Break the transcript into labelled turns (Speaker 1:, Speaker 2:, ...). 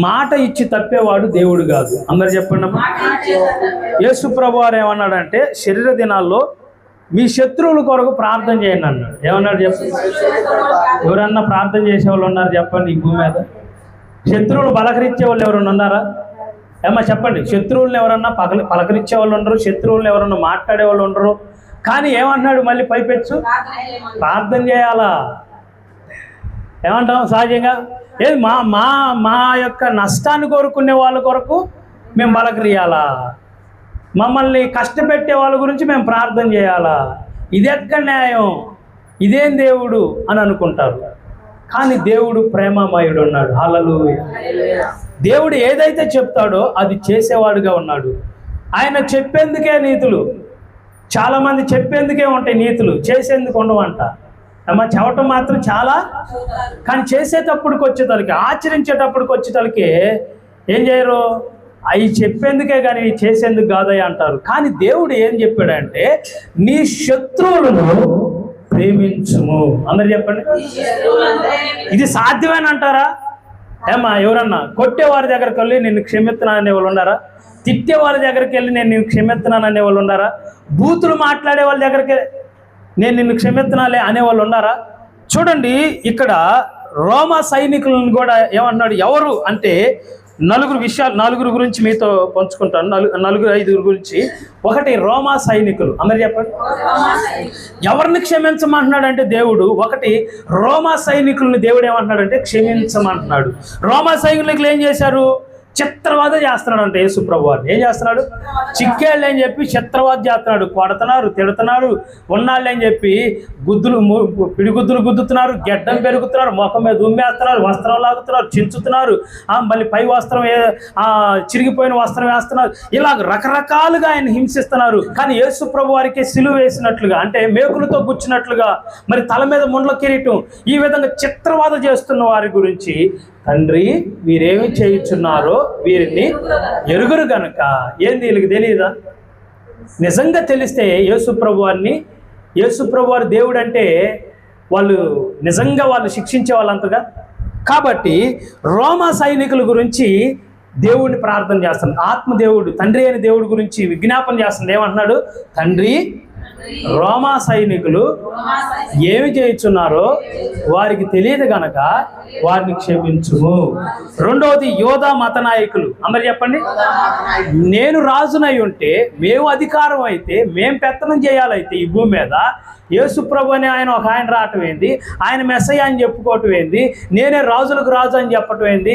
Speaker 1: మాట ఇచ్చి తప్పేవాడు దేవుడు కాదు. అందరు చెప్పండి. యేసు ప్రభు వారు ఏమన్నాడంటే శరీర దినాల్లో మీ శత్రువుల కొరకు ప్రార్థన చేయండి అన్నాడు. ఏమన్నాడు చెప్పండి? ఎవరన్నా ప్రార్థన చేసేవాళ్ళు ఉన్నారు చెప్పండి ఈ భూమి మీద? శత్రువులు పలకరించే వాళ్ళు ఎవరన్నా ఉన్నారా? ఏమన్నా చెప్పండి. శత్రువులను ఎవరన్నా పలకరించే వాళ్ళు ఉండరు, శత్రువులను ఎవరన్నా మాట్లాడే వాళ్ళు ఉండరు. కానీ ఏమంటున్నాడు మళ్ళీ పైపెచ్చు? ప్రార్థన చేయాలా. ఏమంటాం సహజంగా? ఏది మా మా మా యొక్క నష్టాన్ని కోరుకునే వాళ్ళ కొరకు మేము పలకరియాలా? మమ్మల్ని కష్టపెట్టే వాళ్ళ గురించి మేము ప్రార్థన చేయాలా? ఇదెక్కడ న్యాయం? ఇదేం దేవుడు అని అనుకుంటారు. కానీ దేవుడు ప్రేమమయుడు ఉన్నాడు. హల్లెలూయా. దేవుడు ఏదైతే చెప్తాడో అది చేసేవాడుగా ఉన్నాడు. ఆయన చెప్పేందుకే నీతులు. చాలామంది చెప్పేందుకే ఉంటాయి నీతులు, చేసేందుకు ఉండవంట. అమ్మ చెప్పటం మాత్రం చాలా, కానీ చేసేటప్పటికి వచ్చేతలకి, ఆచరించేటప్పటికి వచ్చేతలకి ఏం చేయరు? అవి చెప్పేందుకే కానీ చేసేందుకు కాదయ్య అంటారు. కానీ దేవుడు ఏం చెప్పాడంటే నీ శత్రువులను ప్రేమించుము. అందరు చెప్పండి. ఇది సాధ్యమేనా అంటారా? ఏమా ఎవరన్నా కొట్టేవారి దగ్గరికి వెళ్ళి నిన్ను క్షమిస్తున్నాను అనే వాళ్ళు ఉన్నారా? తిట్టేవారి దగ్గరికి వెళ్ళి నేను నిన్ను క్షమిస్తున్నాను అనే వాళ్ళు ఉన్నారా? బూతులు మాట్లాడే వాళ్ళ దగ్గరికి నేను నిన్ను క్షమిస్తున్నాలే అనేవాళ్ళు ఉన్నారా? చూడండి, ఇక్కడ రోమా సైనికులను కూడా ఏమన్నాడు? ఎవరు అంటే నలుగురు గురించి మీతో పంచుకుంటాను. నలుగురు ఐదుగురు గురించి. ఒకటి రోమా సైనికులు. అందరు చెప్పండి. ఎవరిని క్షమించమంటున్నాడు అంటే దేవుడు, ఒకటి రోమా సైనికులను దేవుడు ఏమంటున్నాడంటే క్షమించమంటున్నాడు. రోమా సైనికులు ఏం చేశారు? చిత్రవాద చేస్తున్నాడు అంటే యేసు ప్రభు వారు ఏం చేస్తున్నాడు? చిక్కేళ్ళు అని చెప్పి చిత్రవాద చేస్తున్నాడు. కొడుతున్నారు, తిడుతున్నారు. ఉన్నాళ్ళు అని చెప్పి పిడిగుద్దులు గుద్దుతున్నారు, గెడ్డం పెరుగుతున్నారు, ముఖం మీద ఉమ్మేస్తున్నారు, వస్త్రం లాగుతున్నారు, చించుతున్నారు, మళ్ళీ పై వస్త్రం చిరిగిపోయిన వస్త్రం వేస్తున్నారు. ఇలా రకరకాలుగా ఆయన హింసిస్తున్నారు. కానీ యేసు ప్రభు వారికి సిలువ వేసినట్లుగా, అంటే మేకులతో గుచ్చినట్లుగా, మరి తల మీద ముండ్ల కిరీటం, ఈ విధంగా చిత్రవాద చేస్తున్న వారి గురించి తండ్రి వీరేమి చేయుచున్నారో వీరిని ఎరుగురు గనుక. ఏంది వీళ్ళకి తెలియదా? నిజంగా తెలిస్తే యేసు ప్రభు వారి దేవుడు అంటే వాళ్ళు నిజంగా వాళ్ళు శిక్షించే వాళ్ళంతగా. కాబట్టి రోమా సైనికుల గురించి దేవుడిని ప్రార్థన చేస్తాను. ఆత్మదేవుడు తండ్రి అయిన దేవుడి గురించి విజ్ఞాపన చేస్తుంది. ఏమంటున్నాడు? తండ్రి, రోమా సైనికులు ఏమి చేయుచున్నారో వారికి తెలియదు గనక వారిని క్షమించుము. రెండవది యోధా మత నాయకులు. అందరు చెప్పండి. నేను రాజునై ఉంటే, మేము అధికారం అయితే, మేము పెత్తనం చేయాలైతే ఈ భూమి మీద, యేసు ప్రభు అని ఆయన రావటం ఏంది? ఆయన మెస్సయ్య అని చెప్పుకోవటం ఏంది? నేనే రాజులకు రాజు అని చెప్పటం ఏంది?